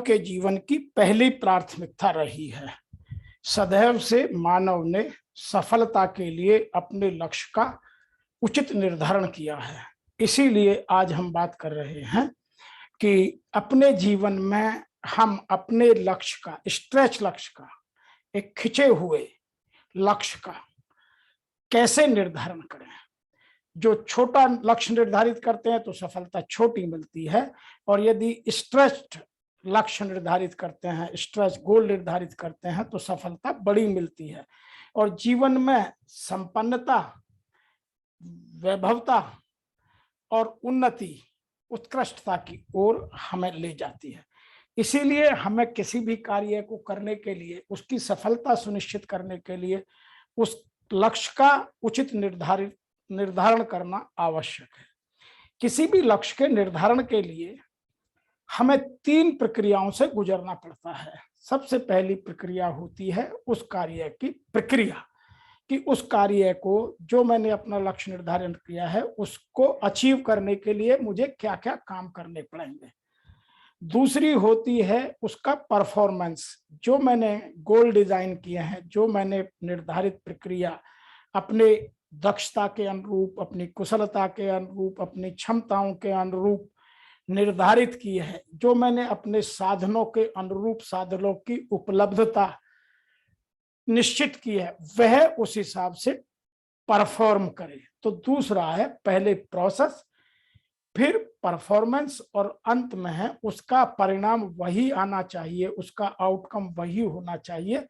के जीवन की पहली प्राथमिकता रही है। सदैव से मानव ने सफलता के लिए अपने लक्ष्य का उचित निर्धारण किया है। इसीलिए आज हम बात कर रहे हैं कि अपने जीवन में हम अपने लक्ष्य का, स्ट्रेच लक्ष्य का, एक खिंचे हुए लक्ष्य का कैसे निर्धारण करें। जो छोटा लक्ष्य निर्धारित करते हैं तो सफलता छोटी मिलती है, और यदि स्ट्रेच लक्ष्य निर्धारित करते हैं, स्ट्रेच गोल निर्धारित करते हैं तो सफलता बड़ी मिलती है और जीवन में संपन्नता, वैभवता और उन्नति, उत्कृष्टता की ओर हमें ले जाती है। इसीलिए हमें किसी भी कार्य को करने के लिए, उसकी सफलता सुनिश्चित करने के लिए उस लक्ष्य का उचित निर्धारण करना आवश्यक है। किसी भी लक्ष्य के निर्धारण के लिए हमें 3 प्रक्रियाओं से गुजरना पड़ता है। सबसे पहली प्रक्रिया होती है उस कार्य की प्रक्रिया, कि उस कार्य को, जो मैंने अपना लक्ष्य निर्धारण किया है, उसको अचीव करने के लिए मुझे क्या क्या काम करने पड़ेंगे। दूसरी होती है उसका परफॉर्मेंस, जो मैंने गोल डिजाइन किए हैं, जो मैंने निर्धारित प्रक्रिया अपने दक्षता के अनुरूप, अपनी कुशलता के अनुरूप, अपनी क्षमताओं के अनुरूप निर्धारित की है, जो मैंने अपने साधनों के अनुरूप साधनों की उपलब्धता निश्चित की है, वह उस हिसाब से परफॉर्म करे। तो दूसरा है पहले प्रोसेस, फिर परफॉर्मेंस, और अंत में है उसका परिणाम वही आना चाहिए, उसका आउटकम वही होना चाहिए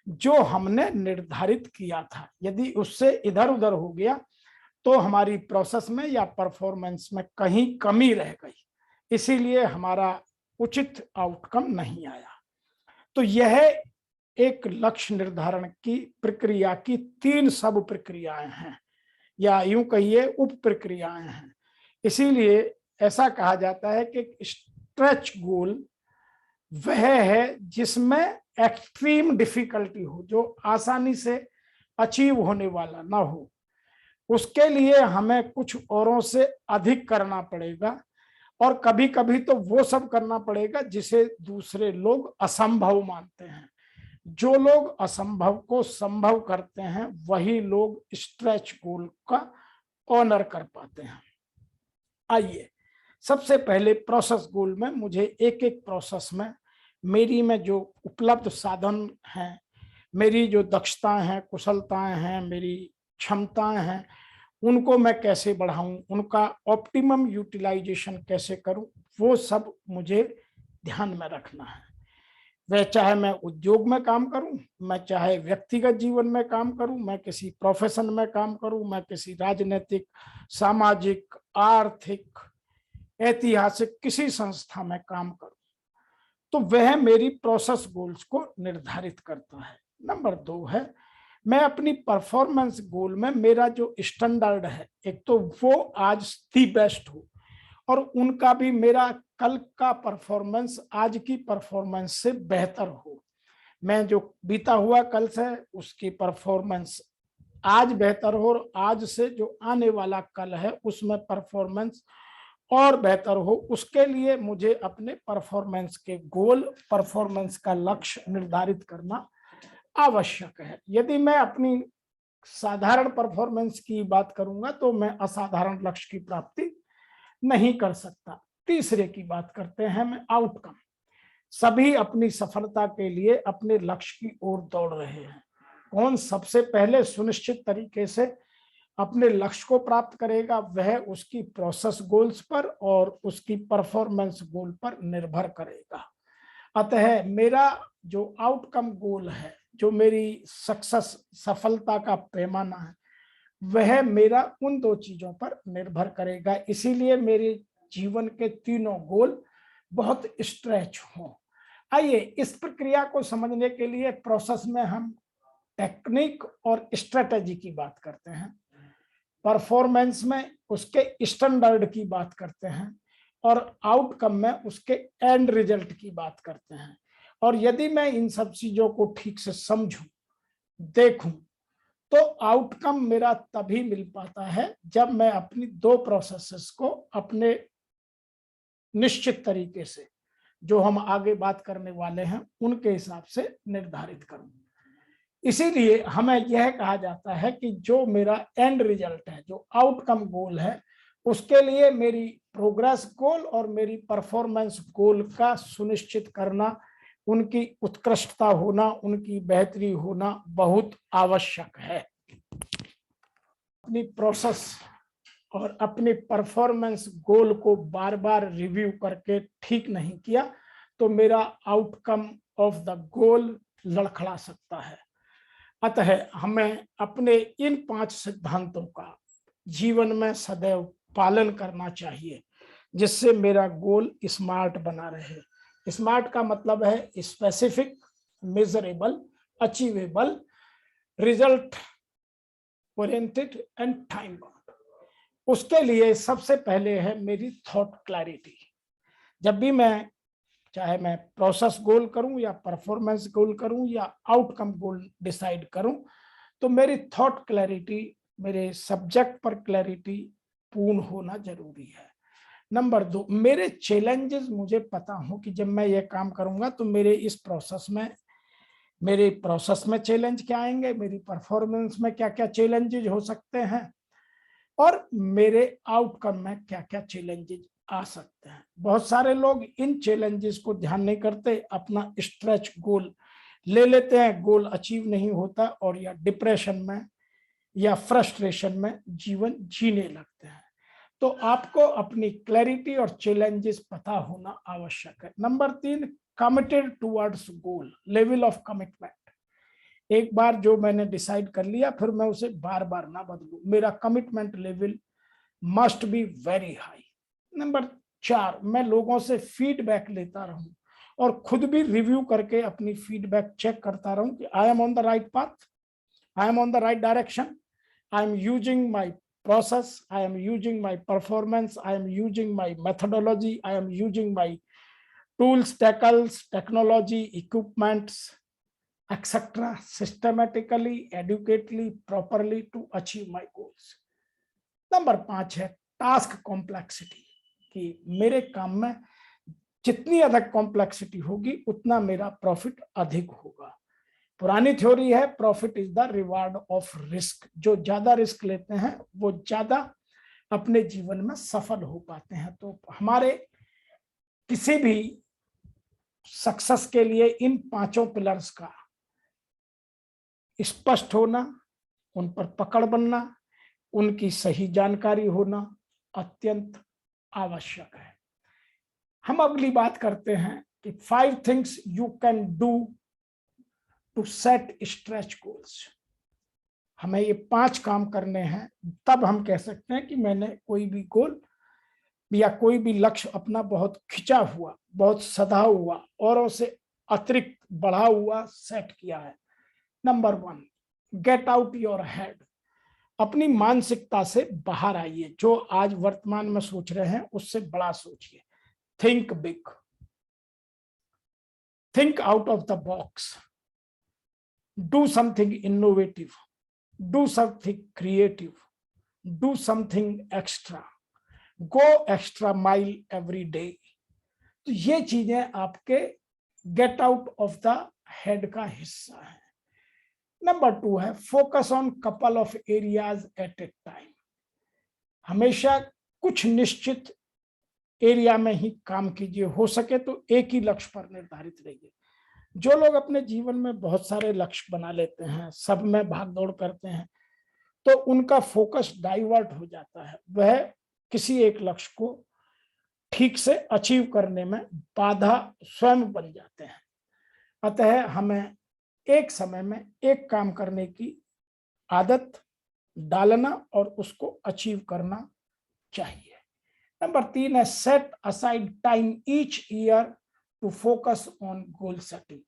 जो हमने निर्धारित किया था। यदि उससे इधर उधर हो गया तो हमारी प्रोसेस में या परफॉर्मेंस में कहीं कमी रह गई, इसीलिए हमारा उचित आउटकम नहीं आया। तो यह एक लक्ष्य निर्धारण की प्रक्रिया की 3 सब प्रक्रियाएं हैं, या यूं कहिए उप प्रक्रियाएं हैं। इसीलिए ऐसा कहा जाता है कि स्ट्रेच गोल वह है जिसमें एक्सट्रीम डिफिकल्टी हो, जो आसानी से अचीव होने वाला ना हो। उसके लिए हमें कुछ औरों से अधिक करना पड़ेगा, और कभी कभी तो वो सब करना पड़ेगा जिसे दूसरे लोग असंभव मानते हैं। जो लोग असंभव को संभव करते हैं वही लोग स्ट्रेच गोल का ऑनर कर पाते हैं। आइए, सबसे पहले प्रोसेस गोल में मुझे एक एक प्रोसेस में मेरी में जो उपलब्ध साधन हैं, मेरी जो दक्षताएं हैं, कुशलताएं हैं, मेरी क्षमताएं हैं, उनको मैं कैसे बढ़ाऊं, उनका ऑप्टिमम यूटिलाइजेशन कैसे करूं, वो सब मुझे ध्यान में रखना है। वह चाहे मैं उद्योग में काम करूं, मैं चाहे व्यक्तिगत जीवन में काम करूं, मैं किसी प्रोफेशन में काम करूं, मैं किसी राजनीतिक, सामाजिक, आर्थिक, ऐतिहासिक किसी संस्था में काम करूं, तो वह मेरी प्रोसेस गोल्स को निर्धारित करता है। नंबर 2 है, मैं अपनी परफॉर्मेंस गोल में मेरा जो स्टैंडर्ड है, एक तो वो आज दी बेस्ट हो, और उनका भी मेरा कल का परफॉर्मेंस आज की परफॉर्मेंस से बेहतर हो। मैं जो बीता हुआ कल से उसकी परफॉर्मेंस आज बेहतर हो, और आज से जो आने वाला कल है उसमें परफॉर्मेंस और बेहतर हो। उसके लिए मुझे अपने परफॉर्मेंस के गोल, परफॉर्मेंस का लक्ष्य निर्धारित करना आवश्यक है। यदि मैं अपनी साधारण परफॉर्मेंस की बात करूंगा तो मैं असाधारण लक्ष्य की प्राप्ति नहीं कर सकता। तीसरे की बात करते हैं मैं आउटकम। सभी अपनी सफलता के लिए अपने लक्ष्य की ओर दौड़ रहे हैं। कौन सबसे पहले सुनिश्चित तरीके से अपने लक्ष्य को प्राप्त करेगा, वह उसकी प्रोसेस गोल्स पर और उसकी परफॉर्मेंस गोल पर निर्भर करेगा। अतः मेरा जो आउटकम गोल है, जो मेरी सक्सेस, सफलता का पैमाना है, वह मेरा उन 2 चीजों पर निर्भर करेगा। इसीलिए मेरे जीवन के तीनों गोल बहुत स्ट्रेच हों। आइए, इस प्रक्रिया को समझने के लिए प्रोसेस में हम टेक्निक और स्ट्रेटेजी की बात करते हैं, परफॉर्मेंस में उसके स्टैंडर्ड की बात करते हैं, और आउटकम में उसके एंड रिजल्ट की बात करते हैं। और यदि मैं इन सब चीजों को ठीक से समझूं, देखूं, तो आउटकम मेरा तभी मिल पाता है जब मैं अपनी 2 प्रोसेसेस को अपने निश्चित तरीके से जो हम आगे बात करने वाले हैं उनके हिसाब से निर्धारित करूं। इसीलिए हमें यह कहा जाता है कि जो मेरा एंड रिजल्ट है, जो आउटकम गोल है, उसके लिए मेरी प्रोग्रेस गोल और मेरी परफॉर्मेंस गोल का सुनिश्चित करना, उनकी उत्कृष्टता होना, उनकी बेहतरी होना बहुत आवश्यक है। अपनी प्रोसेस और अपनी परफॉर्मेंस गोल को बार बार रिव्यू करके ठीक नहीं किया तो मेरा आउटकम ऑफ द गोल लड़खड़ा सकता है। अतः हमें अपने इन 5 सिद्धांतों का जीवन में सदैव पालन करना चाहिए, जिससे मेरा गोल स्मार्ट बना रहे। स्मार्ट का मतलब है specific, measurable, achievable, result oriented and time bound. उसके लिए सबसे पहले है मेरी थॉट क्लैरिटी। जब भी मैं, चाहे मैं प्रोसेस गोल करूं या परफॉर्मेंस गोल करूं या आउटकम गोल डिसाइड करूं, तो मेरी थॉट क्लैरिटी, मेरे सब्जेक्ट पर क्लैरिटी पूर्ण होना जरूरी है। नंबर 2, मेरे चैलेंजेस मुझे पता हो कि जब मैं ये काम करूंगा तो मेरे प्रोसेस में चैलेंज क्या आएंगे, मेरी परफॉर्मेंस में क्या क्या चैलेंजेस हो सकते हैं और मेरे आउटकम में क्या क्या चैलेंजेस आ सकते हैं। बहुत सारे लोग इन चैलेंजेस को ध्यान नहीं करते, अपना स्ट्रेच गोल ले लेते हैं, गोल अचीव नहीं होता और या डिप्रेशन में या फ्रस्ट्रेशन में जीवन जीने लगते हैं। तो आपको अपनी क्लैरिटी और चैलेंजेस पता होना आवश्यक है। Number 3, committed towards goal, level of commitment. एक बार जो मैंने डिसाइड कर लिया फिर मैं उसे बार बार ना बदलूं, मेरा commitment level must be very high. Number 4, मैं लोगों से फीडबैक लेता रहूं और खुद भी रिव्यू करके अपनी फीडबैक चेक करता रहूं कि I am on the right path, I am on the right direction, I am using my process, I am using my performance, I am using my methodology, I am using my tools, tackles, technology, equipments, etc. systematically, educatedly, properly to achieve my goals. Number 5 है task complexity, कि मेरे काम में जितनी अधिक complexity होगी उतना मेरा प्रॉफिट अधिक होगा। पुरानी थ्योरी है profit is the reward of risk. जो ज्यादा रिस्क लेते हैं वो ज्यादा अपने जीवन में सफल हो पाते हैं। तो हमारे किसी भी सक्सेस के लिए इन 5 पिलर्स का स्पष्ट होना, उन पर पकड़ बनना, उनकी सही जानकारी होना अत्यंत आवश्यक है। हम अगली बात करते हैं कि 5 things you can do to set stretch goals. हमें ये 5 काम करने हैं, तब हम कह सकते हैं कि मैंने कोई भी गोल या कोई भी लक्ष्य अपना बहुत खिंचा हुआ, बहुत सधा हुआ, औरों से अतिरिक्त बढ़ा हुआ सेट किया है। Number 1, get out your head. अपनी मानसिकता से बाहर आइए। जो आज वर्तमान में सोच रहे हैं उससे बड़ा सोचिए। Think big, think out of the box, do something innovative, do something creative, do something extra, go extra mile every day। तो ये चीजें आपके get out of the head का हिस्सा है। नंबर 2 है focus on couple of areas at A time. हमेशा कुछ निश्चित एरिया में ही काम कीजिए, हो सके तो एक ही लक्ष्य पर निर्धारित रहिए। जो लोग अपने जीवन में बहुत सारे लक्ष्य बना लेते हैं, सब में भाग दौड़ करते हैं, तो उनका फोकस डाइवर्ट हो जाता है, वह किसी एक लक्ष्य को ठीक से अचीव करने में बाधा स्वयं बन जाते हैं। अतः हमें एक समय में एक काम करने की आदत डालना और उसको अचीव करना चाहिए। नंबर 3 है set aside time each year to focus on goal setting.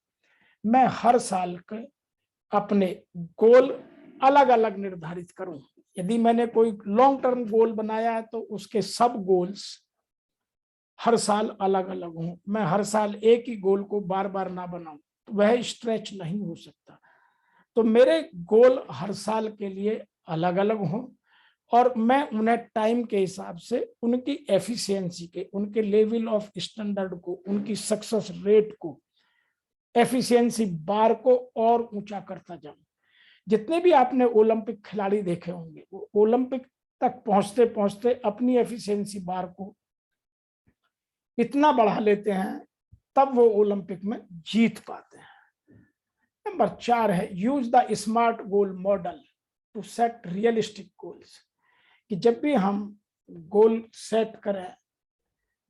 मैं हर साल के अपने गोल अलग अलग निर्धारित करूं। यदि मैंने कोई लॉन्ग टर्म गोल बनाया है तो उसके सब गोल्स हर साल अलग अलग हों। मैं हर साल एक ही गोल को बार बार ना बनाऊं तो वह स्ट्रेच नहीं हो सकता। तो मेरे गोल हर साल के लिए अलग अलग हों और मैं उन्हें टाइम के हिसाब से उनकी एफिशिएंसी के, उनके लेवल ऑफ स्टैंडर्ड को, उनकी सक्सेस रेट को, एफिशिएंसी बार को और ऊंचा करता जाऊं। जितने भी आपने ओलंपिक खिलाड़ी देखे होंगे, वो ओलंपिक तक पहुंचते पहुंचते अपनी एफिशिएंसी बार को इतना बढ़ा लेते हैं, तब वो ओलंपिक में जीत पाते हैं। नंबर 4 है use the SMART goal model to set realistic goals. कि जब भी हम गोल सेट करें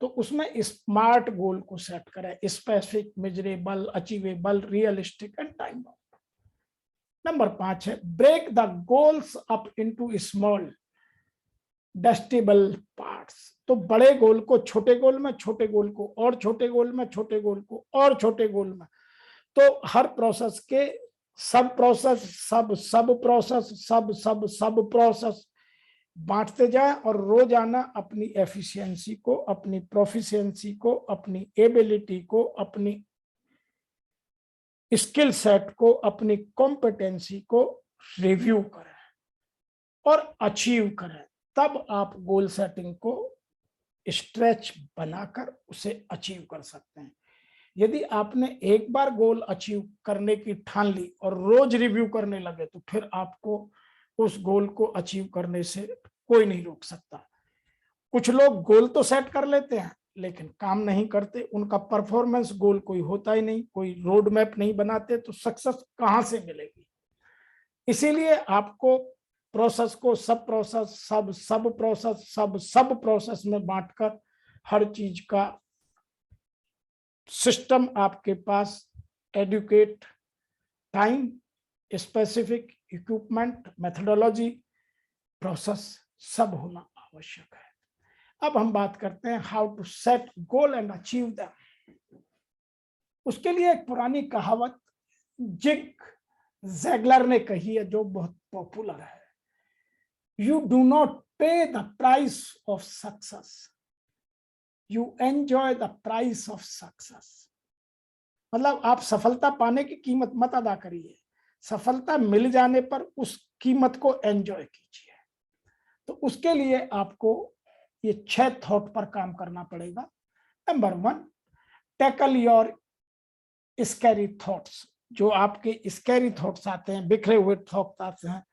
तो उसमें स्मार्ट गोल को सेट करें, specific, measurable, achievable, realistic and time bound. Number 5 है break the goals up into small digestible parts. तो बड़े गोल को छोटे गोल में, छोटे गोल को और छोटे गोल में, छोटे गोल को और छोटे गोल में। तो हर प्रोसेस के सब प्रोसेस, सब प्रोसेस, सब प्रोसेस बांटते जाए और रोजाना अपनी एफिशिएंसी को, अपनी प्रोफिशिएंसी को, अपनी एबिलिटी को, अपनी स्किल सेट को, अपनी कॉम्पिटेंसी को रिव्यू करें और अचीव करें। तब आप गोल सेटिंग को स्ट्रेच बनाकर उसे अचीव कर सकते हैं। यदि आपने एक बार गोल अचीव करने की ठान ली और रोज रिव्यू करने लगे तो फिर आपको उस गोल को अचीव करने से कोई नहीं रोक सकता। कुछ लोग गोल तो सेट कर लेते हैं लेकिन काम नहीं करते, उनका परफॉर्मेंस गोल कोई होता ही नहीं, कोई रोड मैप नहीं बनाते, तो सक्सेस कहां से मिलेगी। इसीलिए आपको प्रोसेस को सब प्रोसेस, सब प्रोसेस, सब प्रोसेस में बांटकर हर चीज का सिस्टम आपके पास, adequate, time, specific, equipment, methodology, process सब होना आवश्यक है। अब हम बात करते हैं how to set goal and achieve them. उसके लिए एक पुरानी कहावत जिग जैगलर ने कही है जो बहुत पॉपुलर है। You do not pay the price of success. You enjoy the price of success. मतलब आप सफलता पाने की कीमत मत अदा करिए, सफलता मिल जाने पर उस कीमत को एंजॉय कीजिए। तो उसके लिए आपको ये 6 थॉट पर काम करना पड़ेगा। Number 1, tackle your scary thoughts. जो आपके स्कैरी थॉट्स आते हैं, बिखरे हुए थॉट्स आते हैं,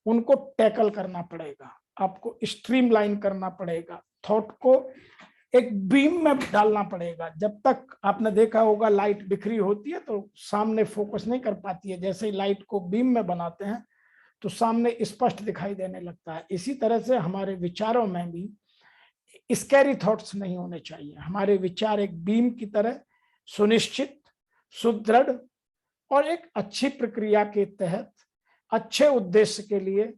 उनको टैकल करना पड़ेगा, आपको स्ट्रीमलाइन करना पड़ेगा, थॉट को एक बीम में डालना पड़ेगा। जब तक आपने देखा होगा लाइट बिखरी होती है तो सामने फोकस नहीं कर पाती है, जैसे ही लाइट को बीम में बनाते हैं तो सामने स्पष्ट दिखाई देने लगता है। इसी तरह से हमारे विचारों में भी स्कैरी थॉट्स नहीं होने चाहिए। हमारे विचार एक बीम की तरह सुनिश्चित, सुदृढ़ और एक अच्छी प्रक्रिया के तहत, अच्छे उद्देश्य के लिए,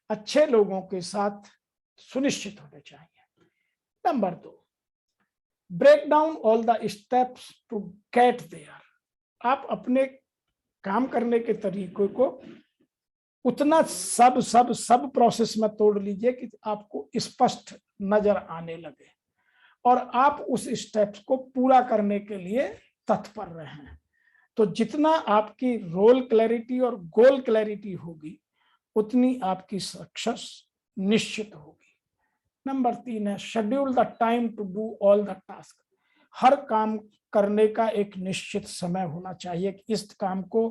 अच्छे लोगों के साथ सुनिश्चित होने चाहिए। Number 2, break down all the steps to get there. आप अपने काम करने के तरीके को उतना सब प्रोसेस में तोड़ लीजिए कि आपको स्पष्ट नजर आने लगे और आप उस स्टेप्स को पूरा करने के लिए तत्पर रहें। तो जितना आपकी रोल क्लैरिटी और गोल क्लैरिटी होगी उतनी आपकी सक्सेस निश्चित होगी। नंबर 3 है schedule the time to do all the task. हर काम करने का एक निश्चित समय होना चाहिए कि इस काम को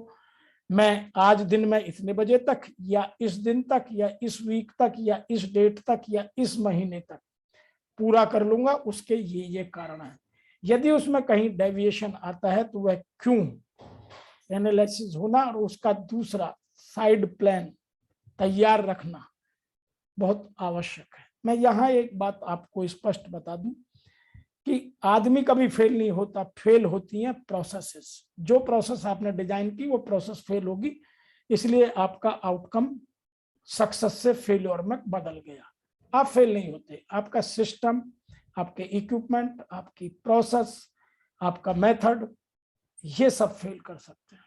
मैं आज दिन में इतने बजे तक या इस दिन तक या इस वीक तक या इस डेट तक या इस महीने तक पूरा कर लूंगा। उसके ये कारण है। यदि उसमें कहीं डेविएशन आता है तो वह क्यों, एनालिसिस होना और उसका दूसरा साइड प्लान तैयार रखना बहुत आवश्यक है। मैं यहाँ एक बात आपको स्पष्ट बता दूं कि आदमी कभी फेल नहीं होता, फेल होती हैं प्रोसेसेस। जो प्रोसेस आपने डिजाइन की वो प्रोसेस फेल होगी, इसलिए आपका आउटकम सक्सेस से फेल्योर में बदल गया। आप फेल नहीं होते, आपका सिस्टम, आपके इक्विपमेंट, आपकी प्रोसेस, आपका मेथड, ये सब फेल कर सकते हैं।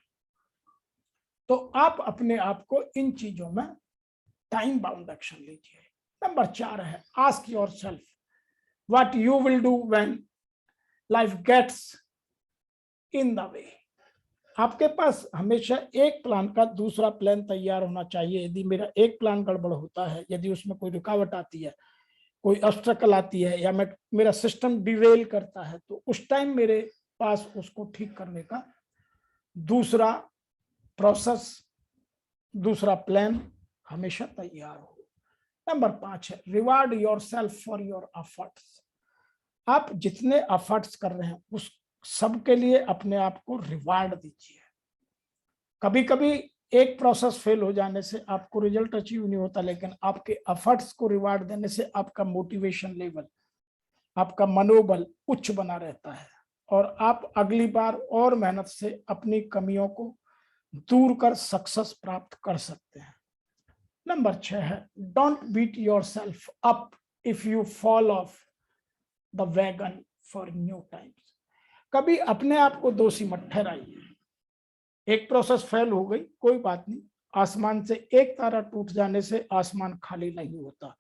तो आप अपने आप को इन चीजों में टाइम बाउंड एक्शन लीजिए। नंबर 4 है ask yourself what you will do when life gets in the way. आपके पास हमेशा एक प्लान का दूसरा प्लान तैयार होना चाहिए। यदि मेरा एक प्लान गड़बड़ होता है, यदि उसमें कोई रुकावट आती है, कोई ऑब्स्टेकल आती है, या मेरा सिस्टम डिरेल करता है, तो उस टाइम मेरे पास उसको ठीक करने का दूसरा प्रोसेस, दूसरा प्लान हमेशा तैयार हो। नंबर 5 है reward yourself for your efforts. आप जितने एफर्ट्स कर रहे हैं उस सब के लिए अपने आप को रिवार्ड दीजिए। कभी कभी एक प्रोसेस फेल हो जाने से आपको रिजल्ट अचीव नहीं होता, लेकिन आपके एफर्ट्स को रिवार्ड देने से आपका मोटिवेशन लेवल, आपका मनोबल उच्च बना रहता है और आप अगली बार और मेहनत से अपनी कमियों को दूर कर सक्सेस प्राप्त कर सकते हैं। नंबर 6 है don't beat yourself up if you fall off the wagon for new times. कभी अपने आप को दोषी मत ठहराइए। एक प्रोसेस फेल हो गई, कोई बात नहीं, आसमान से एक तारा टूट जाने से आसमान खाली नहीं होता।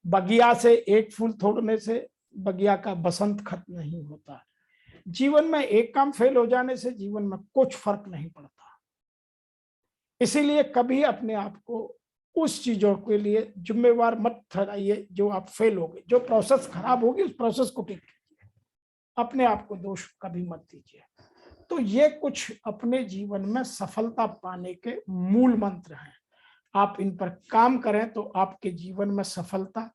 बगिया से एक फूल तोड़ने से बगिया का बसंत खत्म नहीं होता। जीवन में एक काम फेल हो जाने से जीवन में कुछ फर्क नहीं पड़ता। इसीलिए कभी अपने आप को उस चीजों के लिए जिम्मेवार मत ठहराइए जो आप फेल हो गए। जो प्रोसेस खराब होगी उस प्रोसेस को ठीक कीजिए, अपने आप को दोष कभी मत दीजिए। तो ये कुछ अपने जीवन में सफलता पाने के मूल मंत्र हैं। आप इन पर काम करें तो आपके जीवन में सफलता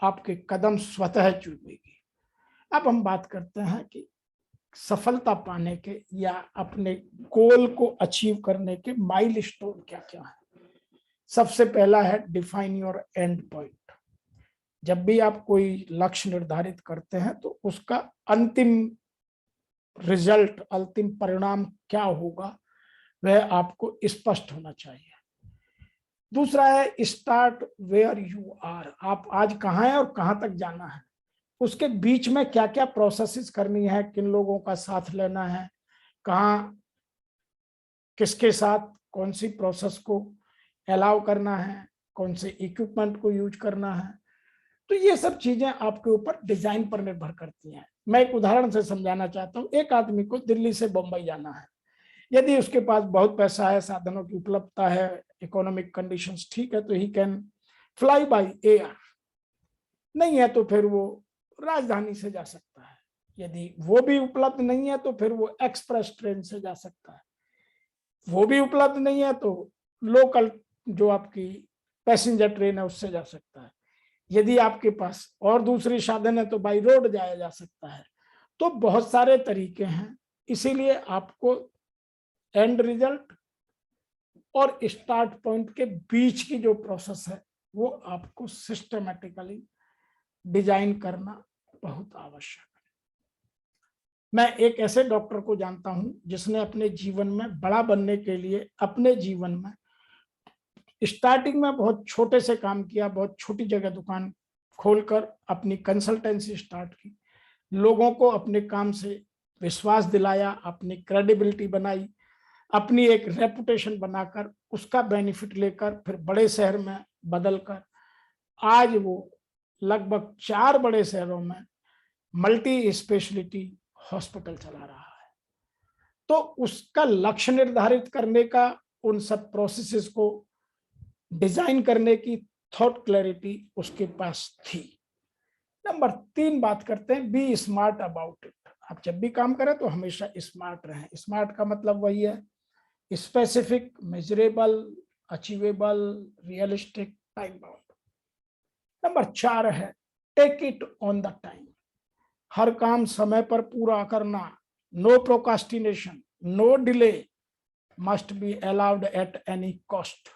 आपके कदम स्वतः चूमेगी। अब हम बात करते हैं कि सफलता पाने के या अपने गोल को अचीव करने के माइलस्टोन क्या क्या है। सबसे पहला है डिफाइन योर एंड पॉइंट। जब भी आप कोई लक्ष्य निर्धारित करते हैं तो उसका अंतिम रिजल्ट, अंतिम परिणाम क्या होगा वह आपको स्पष्ट होना चाहिए। दूसरा है स्टार्ट वेयर यू आर। आप आज कहाँ हैं और कहाँ तक जाना है, उसके बीच में क्या क्या प्रोसेसेस करनी है, किन लोगों का साथ लेना है, कहाँ किसके साथ कौन सी प्रोसेस को अलाउ करना है, कौन से इक्विपमेंट को यूज करना है। तो ये सब चीजें आपके ऊपर डिजाइन पर निर्भर करती हैं। मैं एक उदाहरण से समझाना चाहता हूँ। एक आदमी को दिल्ली से बम्बई जाना है। यदि उसके पास बहुत पैसा है, साधनों की उपलब्धता है, इकोनॉमिक कंडीशंस ठीक है, तो he can fly by air. नहीं है तो फिर वो राजधानी से जा सकता है। यदि वो भी उपलब्ध नहीं है तो फिर वो एक्सप्रेस ट्रेन से जा सकता है। वो भी उपलब्ध नहीं है तो लोकल जो आपकी पैसेंजर ट्रेन है उससे जा सकता है। यदि आपके पास और दूसरी साधन है तो बाई रोड जाया जा सकता है। तो बहुत सारे तरीके हैं। इसीलिए आपको एंड रिजल्ट और स्टार्ट पॉइंट के बीच की जो प्रोसेस है वो आपको सिस्टमैटिकली डिजाइन करना बहुत आवश्यक है। मैं एक ऐसे डॉक्टर को जानता हूं जिसने अपने जीवन में बड़ा बनने के लिए अपने जीवन में स्टार्टिंग में बहुत छोटे से काम किया, बहुत छोटी जगह दुकान खोलकर अपनी कंसल्टेंसी स्टार्ट की, लोगों को अपने काम से विश्वास दिलाया, अपनी क्रेडिबिलिटी बनाई, अपनी एक रेपुटेशन बनाकर उसका बेनिफिट लेकर फिर बड़े शहर में बदलकर आज वो लगभग 4 बड़े शहरों में मल्टी स्पेशलिटी हॉस्पिटल चला रहा है। तो उसका लक्ष्य निर्धारित करने का, उन सब प्रोसेसेस को डिजाइन करने की थॉट क्लैरिटी उसके पास थी। नंबर 3 बात करते हैं बी स्मार्ट अबाउट इट। आप जब भी काम करें तो हमेशा स्मार्ट रहें। स्मार्ट का मतलब वही है specific, measurable, achievable, realistic, time bound. Number 4 है take it on the time. हर काम समय पर पूरा करना, no procrastination, no delay, must be allowed at any cost.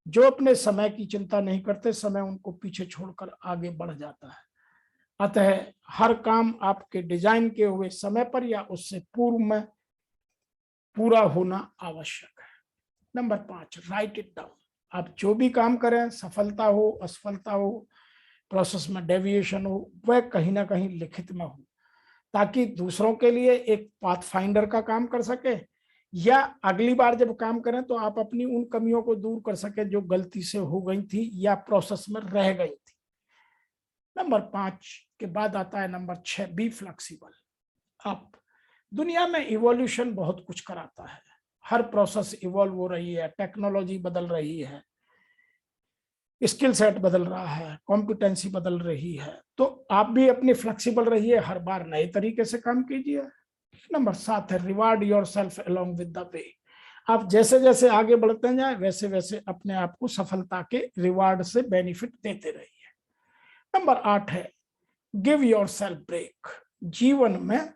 जो अपने समय की चिंता नहीं करते, समय उनको पीछे छोड़कर आगे बढ़ जाता है। अतः हर काम आपके डिजाइन किए हुए समय पर या उससे पूर्व में पूरा होना आवश्यक है। Number 5 right it down. आप जो भी काम करें, सफलता हो, असफलता हो, प्रोसेस में डेविएशन हो, वह कहीं ना कहीं लिखित में हो, ताकि दूसरों के लिए एक पाथ फाइंडर का काम कर सके, या अगली बार जब काम करें तो आप अपनी उन कमियों को दूर कर सके जो गलती से हो गई थी या प्रोसेस में रह गई थी। नंबर 5 के बाद आता है नंबर 6 बी फ्लेक्सिबल। आप दुनिया में इवोल्यूशन बहुत कुछ कराता है, हर प्रोसेस इवॉल्व हो रही है, टेक्नोलॉजी बदल रही है, स्किल सेट बदल रहा है, कॉम्पिटेंसी बदल रही है। तो आप भी अपनी फ्लेक्सिबल रहिए, हर बार नए तरीके से काम कीजिए। नंबर 7 है reward yourself along with the way. आप जैसे जैसे आगे बढ़ते जाए वैसे वैसे अपने आप को सफलता के रिवार्ड से बेनिफिट देते रहिए। नंबर 8 है गिव योरसेल्फ ब्रेक। जीवन में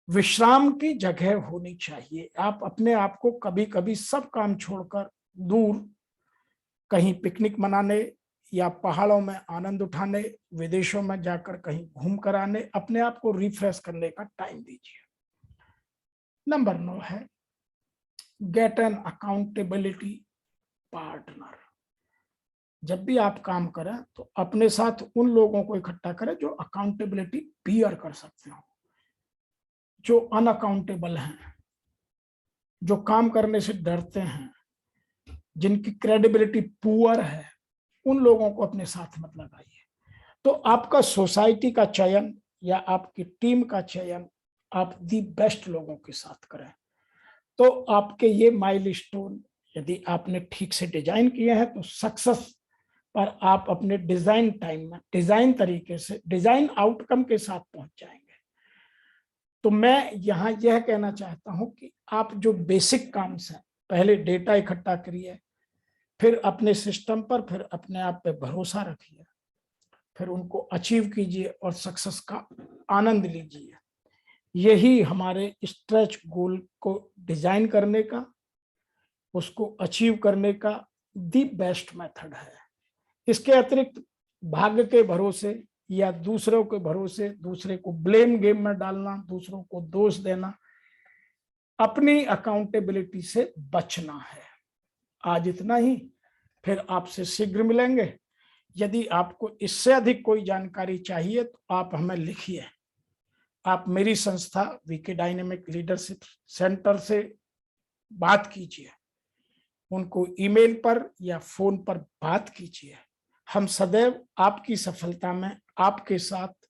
विश्राम की जगह होनी चाहिए। आप अपने आप को कभी कभी सब काम छोड़कर दूर कहीं पिकनिक मनाने या पहाड़ों में आनंद उठाने, विदेशों में जाकर कहीं घूम कर आने, अपने आप को रिफ्रेश करने का टाइम दीजिए। नंबर 9 है गेट एन अकाउंटेबिलिटी पार्टनर। जब भी आप काम करें तो अपने साथ उन लोगों को इकट्ठा करें जो अकाउंटेबिलिटी बियर कर सकते हो। जो अनअकाउंटेबल हैं, जो काम करने से डरते हैं, जिनकी क्रेडिबिलिटी पुअर है, उन लोगों को अपने साथ मत लगाइए। तो आपका सोसाइटी का चयन या आपकी टीम का चयन आप दी बेस्ट लोगों के साथ करें। तो आपके ये माइलस्टोन यदि आपने ठीक से डिजाइन किए हैं तो सक्सेस पर आप अपने डिजाइन टाइम में डिजाइन तरीके से डिजाइन आउटकम के साथ पहुंच जाएंगे। तो मैं यहाँ यह कहना चाहता हूं कि आप जो बेसिक काम है, पहले डेटा इकट्ठा करिए, फिर अपने सिस्टम पर, फिर अपने आप पे भरोसा रखिए, फिर उनको अचीव कीजिए और सक्सेस का आनंद लीजिए। यही हमारे स्ट्रेच गोल को डिजाइन करने का, उसको अचीव करने का दी बेस्ट मेथड है। इसके अतिरिक्त भाग्य के भरोसे या दूसरों के भरोसे दूसरे को ब्लेम गेम में डालना, दूसरों को दोष देना, अपनी अकाउंटेबिलिटी से बचना है। आज इतना ही, फिर आपसे शीघ्र मिलेंगे। यदि आपको इससे अधिक कोई जानकारी चाहिए तो आप हमें लिखिए। आप मेरी संस्था वीके डायनेमिक लीडरशिप सेंटर से बात कीजिए, उनको ईमेल पर या फोन पर बात कीजिए। हम सदैव आपकी सफलता में आपके साथ